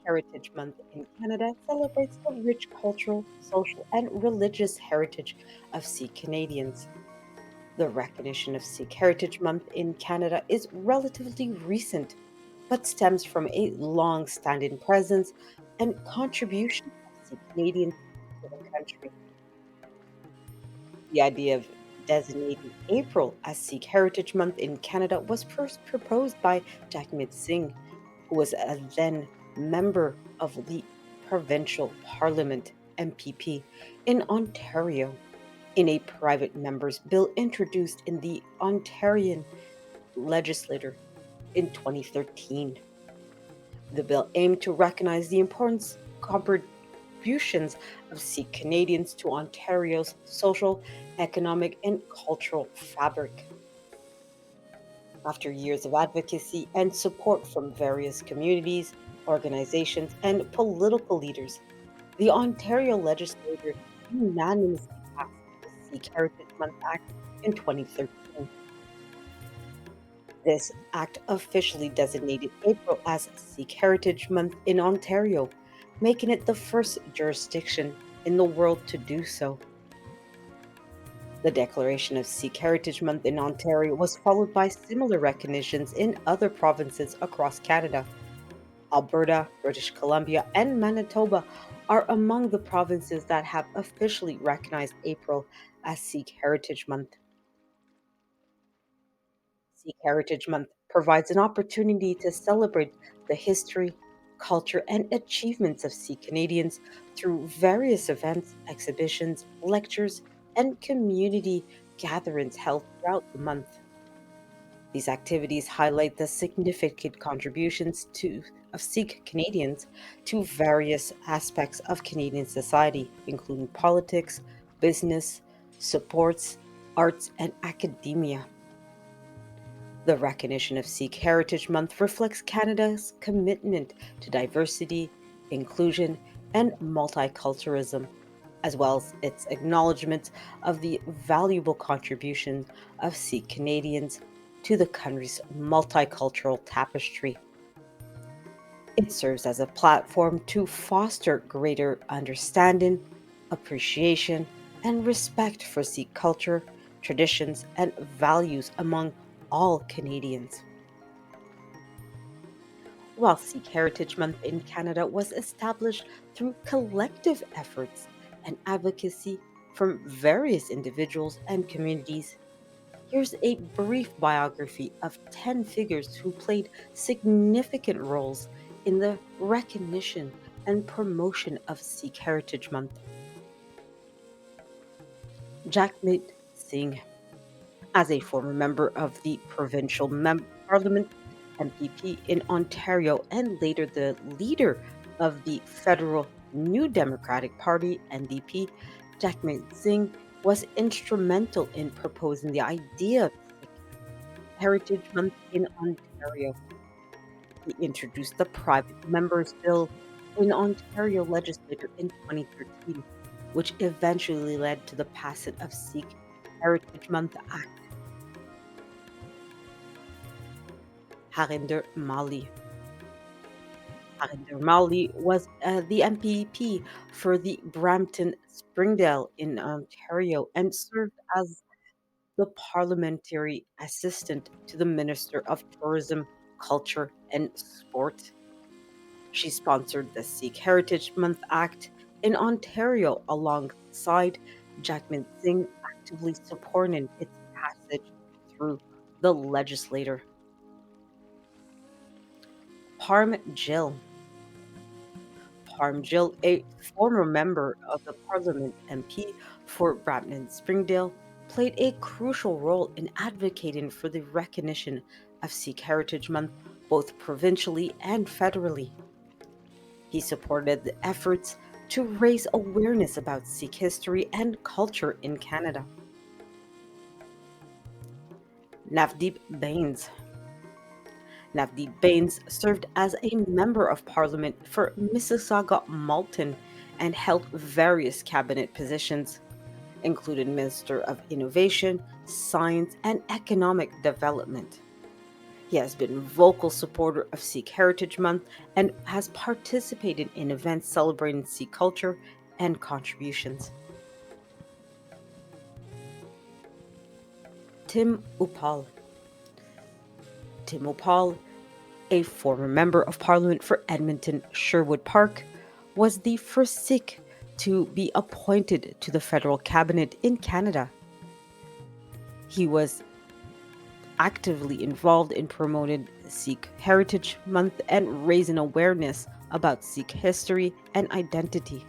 Heritage Month in Canada celebrates the rich cultural, social, and religious heritage of Sikh Canadians. The recognition of Sikh Heritage Month in Canada is relatively recent, but stems from a long standing presence and contribution of Sikh Canadians to the country. The idea of designating April as Sikh Heritage Month in Canada was first proposed by Jagmeet Singh, who was a then member of the Provincial Parliament MPP in Ontario, in a private member's bill introduced in the Ontarian legislature in 2013. The bill aimed to recognize the important contributions of Sikh Canadians to Ontario's social, economic, and cultural fabric. After years of advocacy and support from various communities, organizations, and political leaders, the Ontario legislature unanimously passed the Sikh Heritage Month Act in 2013. This act officially designated April as Sikh Heritage Month in Ontario, making it the first jurisdiction in the world to do so. The declaration of Sikh Heritage Month in Ontario was followed by similar recognitions in other provinces across Canada. Alberta, British Columbia, and Manitoba are among the provinces that have officially recognized April as Sikh Heritage Month. Sikh Heritage Month provides an opportunity to celebrate the history, culture, and achievements of Sikh Canadians through various events, exhibitions, lectures, and community gatherings held throughout the month. These activities highlight the significant contributions of Sikh Canadians to various aspects of Canadian society, including politics, business, sports, arts, and academia. The recognition of Sikh Heritage Month reflects Canada's commitment to diversity, inclusion, and multiculturalism, as well as its acknowledgement of the valuable contribution of Sikh Canadians to the country's multicultural tapestry. It serves as a platform to foster greater understanding, appreciation, and respect for Sikh culture, traditions, and values among all Canadians. While Sikh Heritage Month in Canada was established through collective efforts and advocacy from various individuals and communities, here's a brief biography of 10 figures who played significant roles in the recognition and promotion of Sikh Heritage Month. Jagmeet Singh, as a former member of the Provincial Parliament MPP in Ontario and later the leader of the federal New Democratic Party NDP, Jagmeet Singh was instrumental in proposing the idea of Sikh Heritage Month in Ontario. He introduced the Private Members Bill in Ontario legislature in 2013, which eventually led to the passage of Sikh Heritage Month Act. Harinder Mali. Harinder Mali was the MPP for the Brampton Springdale in Ontario and served as the parliamentary assistant to the Minister of Tourism, Culture, and Sport. She sponsored the Sikh Heritage Month Act in Ontario alongside Jagmeet Singh, actively supporting its passage through the legislature. Parm Gill. Parm Gill, a former member of the Parliament MP for Brampton Springdale, played a crucial role in advocating for the recognition of Sikh Heritage Month both provincially and federally. He supported the efforts to raise awareness about Sikh history and culture in Canada. Navdeep Bains. Navdeep Bains served as a member of parliament for Mississauga Malton and held various cabinet positions, including Minister of Innovation, Science, and Economic Development. He has been a vocal supporter of Sikh Heritage Month and has participated in events celebrating Sikh culture and contributions. Tim Upal. Tim Upal, a former member of parliament for Edmonton Sherwood Park, was the first Sikh to be appointed to the federal cabinet in Canada. He was actively involved in promoting Sikh Heritage Month and raising awareness about Sikh history and identity.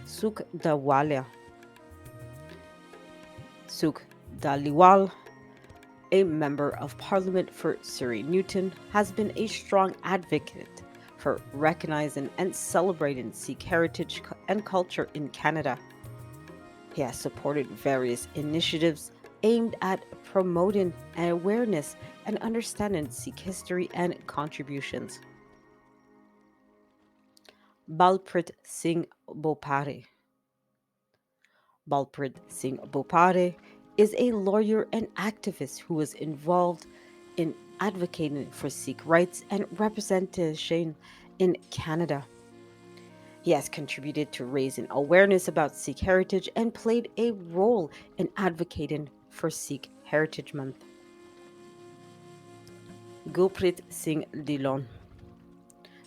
Sukh Dawalia. Sukh Daliwal, a member of parliament for Surrey Newton, has been a strong advocate for recognizing and celebrating Sikh heritage and culture in Canada. He has supported various initiatives aimed at promoting awareness and understanding Sikh history and contributions. Balprit Singh Bopare. Balprit Singh Bopare is a lawyer and activist who was involved in advocating for Sikh rights and representation in Canada. He has contributed to raising awareness about Sikh heritage and played a role in advocating for Sikh Heritage Month. Gurpreet Singh Dillon.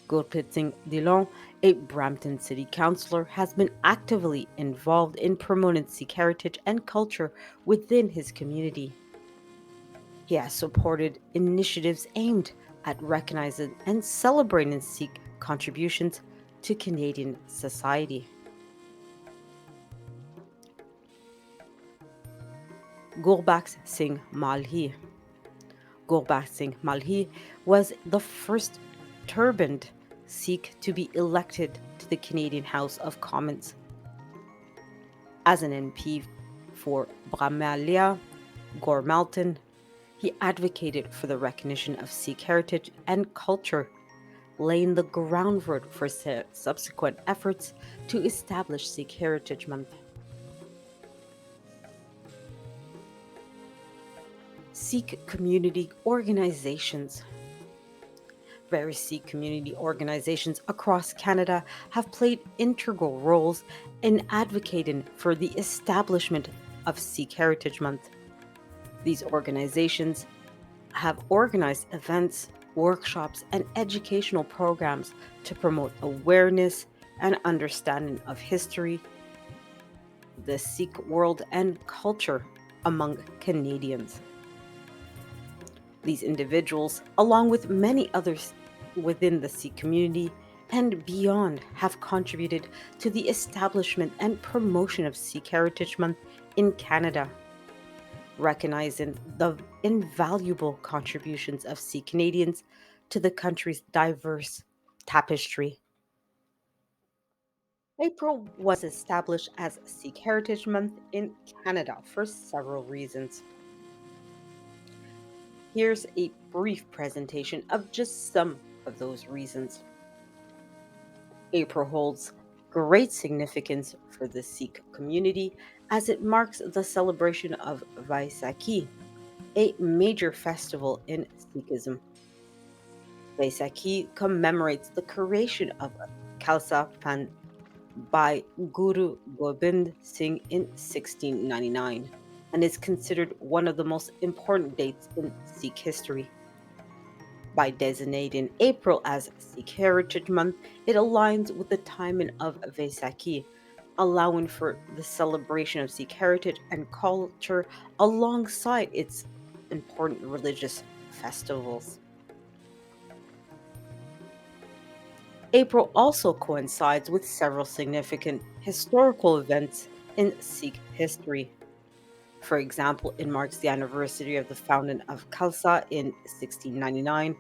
Gurpreet Singh Dillon, a Brampton City Councillor, has been actively involved in promoting Sikh heritage and culture within his community. He has supported initiatives aimed at recognizing and celebrating Sikh contributions to Canadian society. Gurbaksh Singh Malhi. Gurbaksh Singh Malhi was the first turbaned Sikh to be elected to the Canadian House of Commons. As an MP for Bramalia, Gormalton, he advocated for the recognition of Sikh heritage and culture, laying the groundwork for subsequent efforts to establish Sikh Heritage Month. Sikh community organizations. Various Sikh community organizations across Canada have played integral roles in advocating for the establishment of Sikh Heritage Month. These organizations have organized events, workshops, and educational programs to promote awareness and understanding of history, the Sikh world, and culture among Canadians. These individuals, along with many others within the Sikh community and beyond, have contributed to the establishment and promotion of Sikh Heritage Month in Canada, recognizing the invaluable contributions of Sikh Canadians to the country's diverse tapestry. April was established as Sikh Heritage Month in Canada for several reasons. Here's a brief presentation of just some of those reasons. April holds great significance for the Sikh community as it marks the celebration of Vaisakhi, a major festival in Sikhism. Vaisakhi commemorates the creation of Khalsa Panth by Guru Gobind Singh in 1699 and is considered one of the most important dates in Sikh history. By designating April as Sikh Heritage Month, it aligns with the timing of Vaisakhi, allowing for the celebration of Sikh heritage and culture alongside its important religious festivals. April also coincides with several significant historical events in Sikh history. For example, it marks the anniversary of the founding of Khalsa in 1699,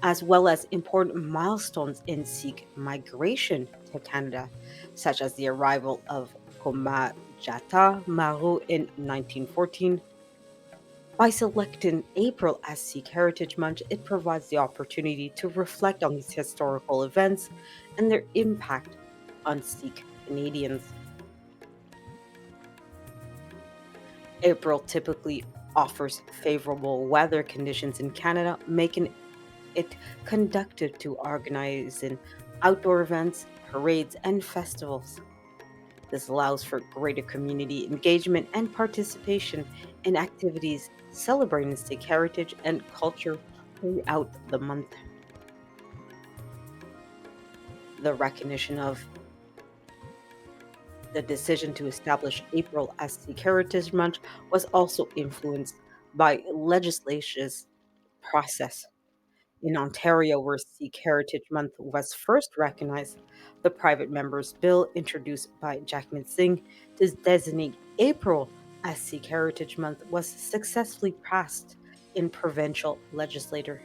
as well as important milestones in Sikh migration to Canada, such as the arrival of Koma Jata Maru in 1914. By selecting April as Sikh Heritage Month, it provides the opportunity to reflect on these historical events and their impact on Sikh Canadians. April typically offers favorable weather conditions in Canada, making it conducive to organizing outdoor events, parades, and festivals. This allows for greater community engagement and participation in activities celebrating Sikh heritage and culture throughout the month. The recognition of the decision to establish April as Sikh Heritage Month was also influenced by legislature's process. In Ontario, where Sikh Heritage Month was first recognized, the private member's bill introduced by Jagmeet Singh to designate April as Sikh Heritage Month was successfully passed in provincial legislature.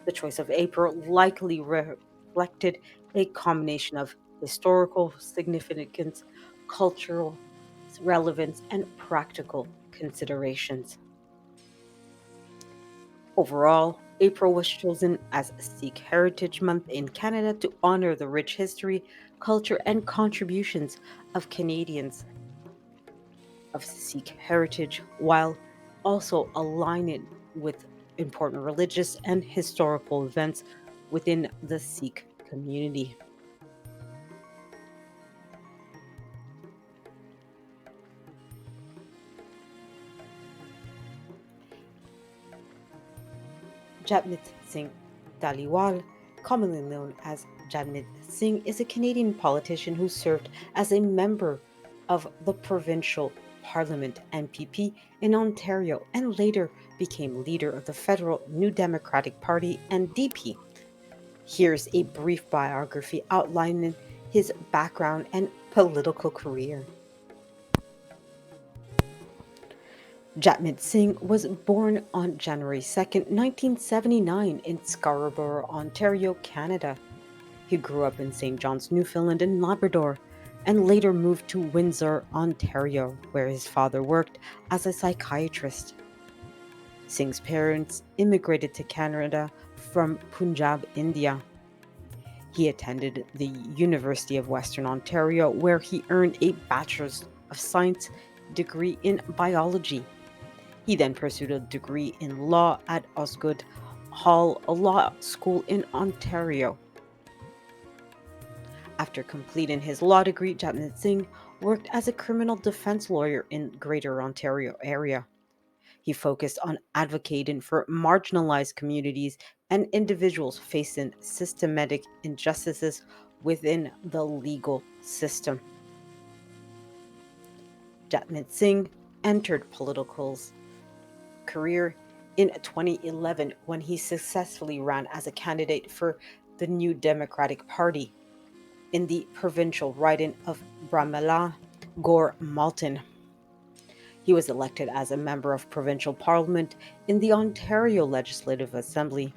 The choice of April likely reflected a combination of historical significance, cultural relevance, and practical considerations. Overall, April was chosen as Sikh Heritage Month in Canada to honor the rich history, culture, and contributions of Canadians of Sikh heritage while also aligning with important religious and historical events within the Sikh community. Jagmeet Singh Dhaliwal, commonly known as Jagmeet Singh, is a Canadian politician who served as a member of the provincial parliament (MPP) in Ontario and later became leader of the federal New Democratic Party (NDP). Here's a brief biography outlining his background and political career. Jagmeet Singh was born on January 2nd, 1979, in Scarborough, Ontario, Canada. He grew up in St. John's, Newfoundland, and Labrador, and later moved to Windsor, Ontario, where his father worked as a psychiatrist. Singh's parents immigrated to Canada from Punjab, India. He attended the University of Western Ontario, where he earned a Bachelor's of Science degree in biology. He then pursued a degree in law at Osgoode Hall Law School in Ontario. After completing his law degree, Jagmeet Singh worked as a criminal defense lawyer in Greater Ontario area. He focused on advocating for marginalized communities and individuals facing systematic injustices within the legal system. Jagmeet Singh entered political career in 2011 when he successfully ran as a candidate for the New Democratic Party in the provincial riding of Bramala Gore Malton. He was elected as a member of provincial parliament in the Ontario Legislative Assembly,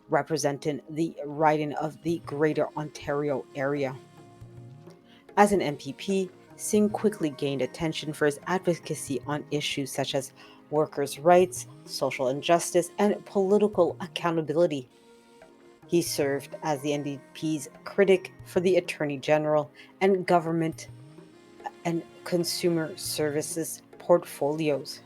representing the riding of the Greater Ontario area. As an MPP, Singh quickly gained attention for his advocacy on issues such as workers' rights, social injustice, and political accountability. He served as the NDP's critic for the Attorney General and Government and Consumer Services portfolios.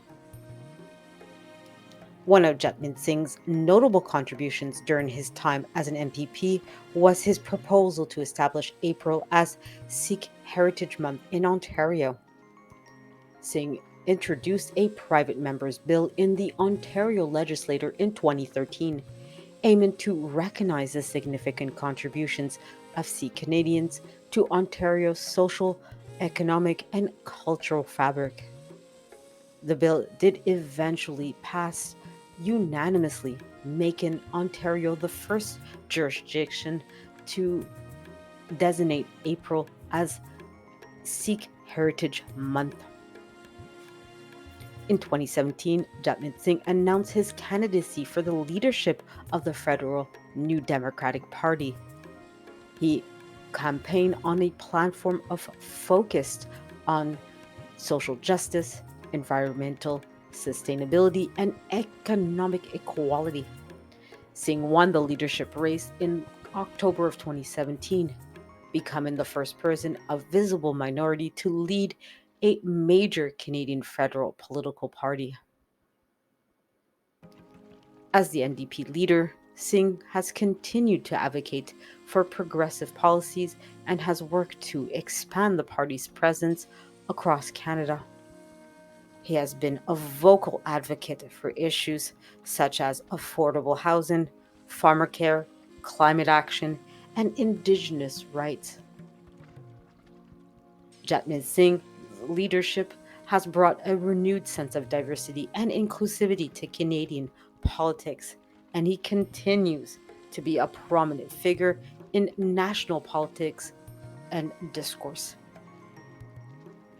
One of Jagmeet Singh's notable contributions during his time as an MPP was his proposal to establish April as Sikh Heritage Month in Ontario. Singh introduced a private member's bill in the Ontario legislature in 2013, aiming to recognize the significant contributions of Sikh Canadians to Ontario's social, economic, and cultural fabric. The bill did eventually pass unanimously, making Ontario the first jurisdiction to designate April as Sikh Heritage Month. In 2017, Jagmeet Singh announced his candidacy for the leadership of the federal New Democratic Party. He campaigned on a platform of focused on social justice, environmental sustainability, and economic equality. Singh won the leadership race in October of 2017, becoming the first person of visible minority to lead a major Canadian federal political party. As the NDP leader, Singh has continued to advocate for progressive policies and has worked to expand the party's presence across Canada. He has been a vocal advocate for issues such as affordable housing, farmer care, climate action, and Indigenous rights. Jatmeet Singh's leadership has brought a renewed sense of diversity and inclusivity to Canadian politics, and he continues to be a prominent figure in national politics and discourse.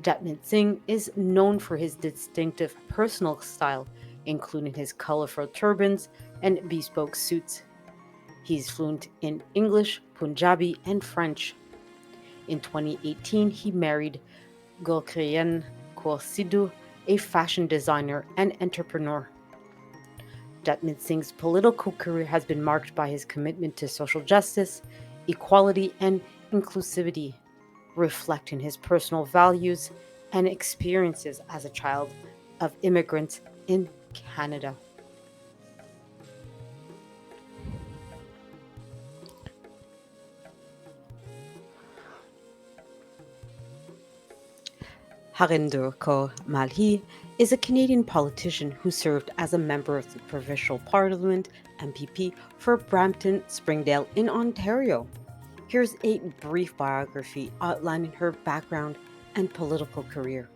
Jatmeet Singh is known for his distinctive personal style, including his colorful turbans and bespoke suits. He's fluent in English, Punjabi, and French. In 2018, he married Gulkiran Kaur Sidhu, a fashion designer and entrepreneur. Jatmeet Singh's political career has been marked by his commitment to social justice, equality, and inclusivity, reflecting his personal values and experiences as a child of immigrants in Canada. Harinder Kaur Malhi is a Canadian politician who served as a member of the Provincial Parliament MPP for Brampton Springdale in Ontario. Here's a brief biography outlining her background and political career.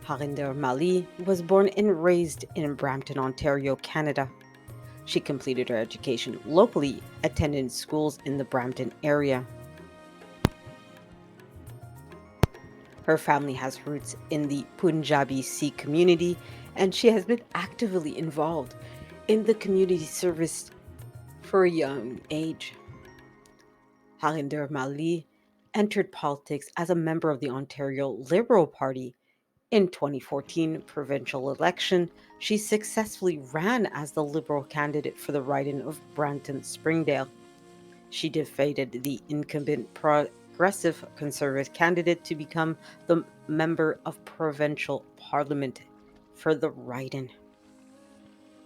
Harinder Mali was born and raised in Brampton, Ontario, Canada. She completed her education locally, attending schools in the Brampton area. Her family has roots in the Punjabi Sikh community, and she has been actively involved in the community service for a young age. Harinder Mali entered politics as a member of the Ontario Liberal Party. In 2014 provincial election, she successfully ran as the Liberal candidate for the riding of Brampton Springdale. She defeated the incumbent Progressive Conservative candidate to become the member of provincial parliament for the riding.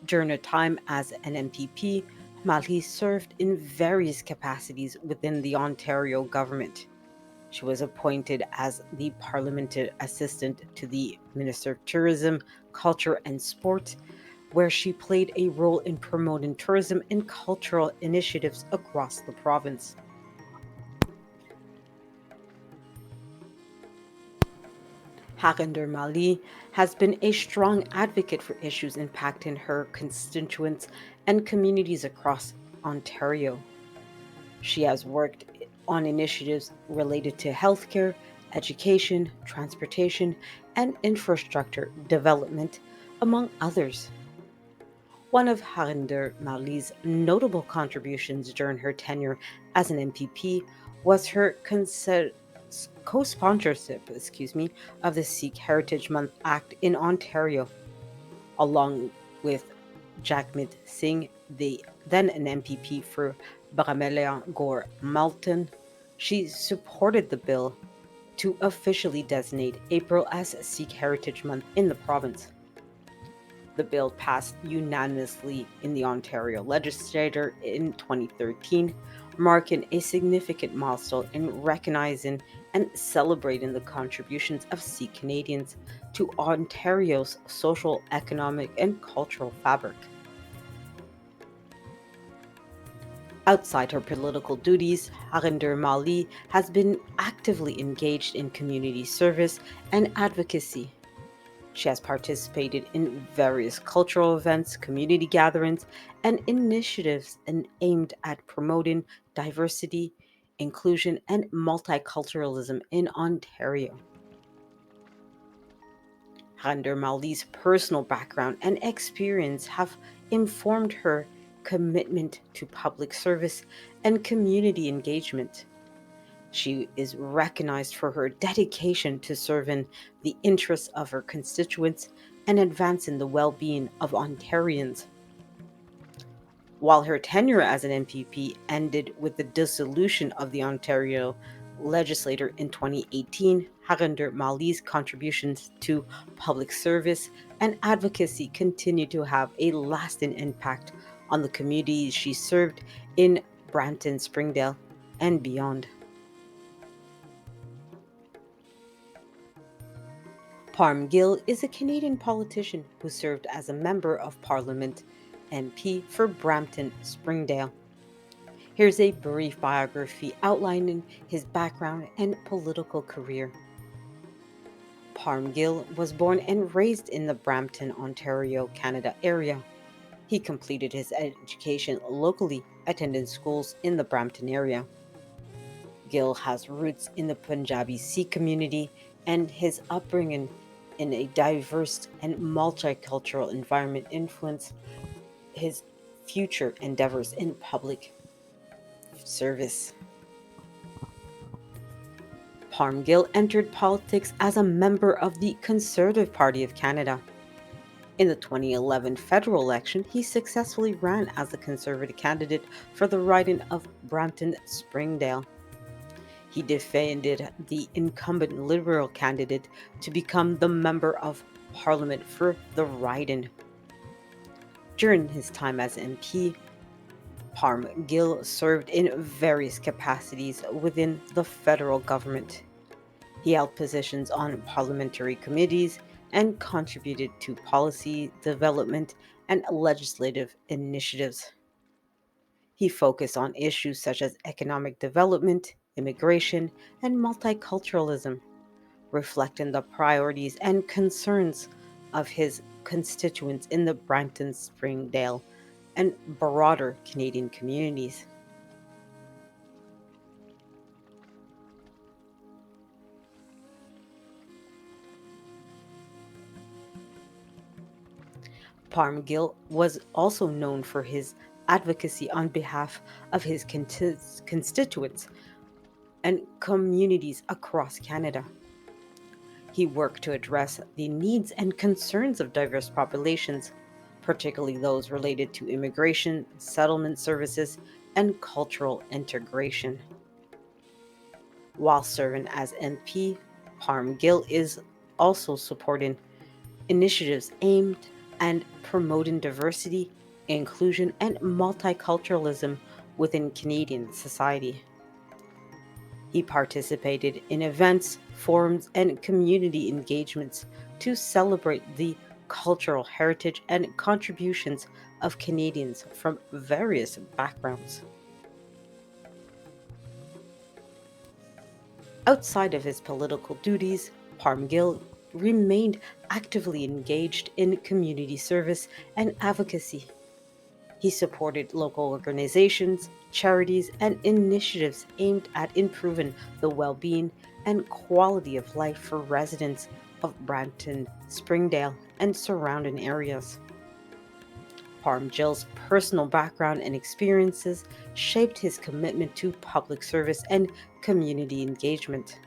During her time as an MPP, Malhi served in various capacities within the Ontario government. She was appointed as the parliamentary assistant to the Minister of Tourism, Culture and Sport, where she played a role in promoting tourism and cultural initiatives across the province. Harinder Mali has been a strong advocate for issues impacting her constituents and communities across Ontario. She has worked on initiatives related to healthcare, education, transportation, and infrastructure development, among others. One of Harinder Mali's notable contributions during her tenure as an MPP was her co-sponsorship, of the Sikh Heritage Month Act in Ontario, along with Jagmeet Singh, the then an MPP for Bramellian Gore Malton. She supported the bill to officially designate April as Sikh Heritage Month in the province. The bill passed unanimously in the Ontario legislature in 2013, marking a significant milestone in recognizing and celebrating the contributions of Sikh Canadians to Ontario's social, economic, and cultural fabric. Outside her political duties, Harinder Mali has been actively engaged in community service and advocacy. She has participated in various cultural events, community gatherings, and initiatives aimed at promoting diversity, inclusion, and multiculturalism in Ontario. Harinder Mali's personal background and experience have informed her commitment to public service and community engagement. She is recognized for her dedication to serving the interests of her constituents and advancing the well being of Ontarians. While her tenure as an MPP ended with the dissolution of the Ontario legislature in 2018, Harinder Mali's contributions to public service, and advocacy continued to have a lasting impact on the communities she served in Brampton, Springdale, and beyond. Parm Gill is a Canadian politician who served as a Member of Parliament MP for Brampton, Springdale. Here's a brief biography outlining his background and political career. Parm Gill was born and raised in the Brampton, Ontario, Canada area. He completed his education locally, attending schools in the Brampton area. Gill has roots in the Punjabi Sikh community, and his upbringing in a diverse and multicultural environment influenced his future endeavors in public service. Parm Gill entered politics as a member of the Conservative Party of Canada. In the 2011 federal election, he successfully ran as the Conservative candidate for the riding of Brampton Springdale. He defended the incumbent Liberal candidate to become the Member of Parliament for the riding. During his time as MP, Parm Gill served in various capacities within the federal government. He held positions on parliamentary committees and contributed to policy development and legislative initiatives. He focused on issues such as economic development, immigration, and multiculturalism, reflecting the priorities and concerns of his constituents in the Brampton, Springdale, and broader Canadian communities. Parm Gill was also known for his advocacy on behalf of his constituents and communities across Canada. He worked to address the needs and concerns of diverse populations, particularly those related to immigration, settlement services, and cultural integration. While serving as MP, Parm Gill is also supporting initiatives aimed at promoting diversity, inclusion, and multiculturalism within Canadian society. He participated in events, forums, and community engagements to celebrate the cultural heritage and contributions of Canadians from various backgrounds. Outside of his political duties, Parmgill remained actively engaged in community service and advocacy. He supported local organizations, charities, and initiatives aimed at improving the well being and quality of life for residents of Brampton, Springdale, and surrounding areas. Parmgill's personal background and experiences shaped his commitment to public service and community engagement.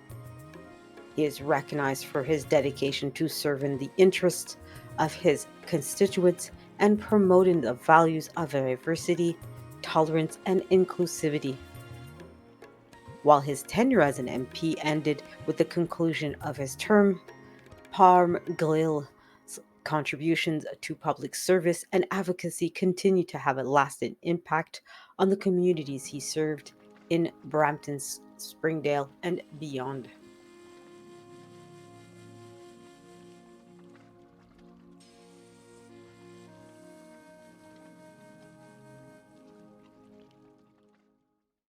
He is recognized for his dedication to serving the interests of his constituents and promoting the values of diversity, tolerance, and inclusivity. While his tenure as an MP ended with the conclusion of his term, Parm Glill's contributions to public service and advocacy continue to have a lasting impact on the communities he served in Brampton, Springdale, and beyond.